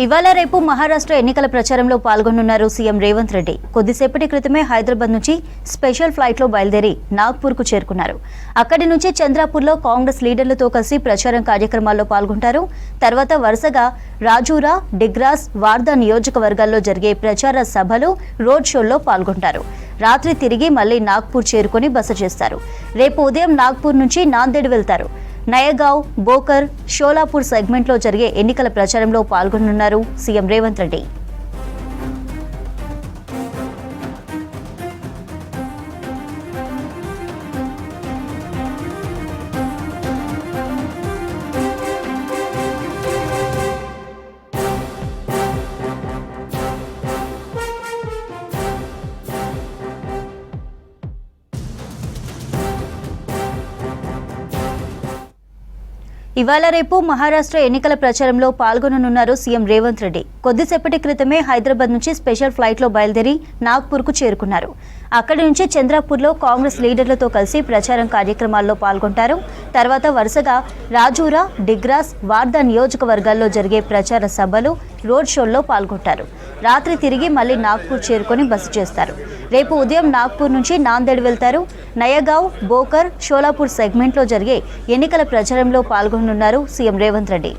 ఇవాళ రేపు మహారాష్ట్ర ఎన్నికల ప్రచారంలో పాల్గొనున్నారు సీఎం రేవంత్ రెడ్డి. కొద్దిసేపటి క్రితమే హైదరాబాద్ నుంచి స్పెషల్ ఫ్లైట్లో బయలుదేరి నాగ్పూర్కు చేరుకున్నారు. అక్కడి నుంచి చంద్రాపూర్లో కాంగ్రెస్ లీడర్లతో కలిసి ప్రచారం కార్యక్రమాల్లో పాల్గొంటారు. తర్వాత వరుసగా రాజూరా, డిగ్రాస్, వార్దా నియోజకవర్గాల్లో జరిగే ప్రచార సభలు, రోడ్ షోల్లో పాల్గొంటారు. రాత్రి తిరిగి మళ్లీ నాగ్పూర్ చేరుకుని బస చేస్తారు. రేపు ఉదయం నాగ్పూర్ నుంచి నాందేడ్ వెళ్తారు. నయగావ్, బోకర్, షోలాపూర్ సెగ్మెంట్లో జరిగే ఎన్నికల ప్రచారంలో పాల్గొనున్నారు సీఎం రేవంత్ రెడ్డి. ఇవాళ రేపు మహారాష్ట్ర ఎన్నికల ప్రచారంలో పాల్గొననున్నారు సీఎం రేవంత్ రెడ్డి. కొద్దిసేపటి క్రితమే హైదరాబాద్ నుంచి స్పెషల్ ఫ్లైట్లో బయలుదేరి నాగ్పూర్కు చేరుకున్నారు. అక్కడి నుంచి చంద్రాపూర్లో కాంగ్రెస్ లీడర్లతో కలిసి ప్రచారం కార్యక్రమాల్లో పాల్గొంటారు. తర్వాత వరుసగా రాజూరా, డిగ్రాస్, వార్దా నియోజకవర్గాల్లో జరిగే ప్రచార సభలు, రోడ్ షోల్లో పాల్గొంటారు. రాత్రి తిరిగి మళ్లీ నాగ్పూర్ చేరుకుని బస చేస్తారు. రేపు ఉదయం నాగ్పూర్ నుంచి నాందేడ్ వెళ్తారు. నయగావ్, బోకర్, షోలాపూర్ సెగ్మెంట్లో జరిగే ఎన్నికల ప్రచారంలో పాల్గొనున్నారు సీఎం రేవంత్ రెడ్డి.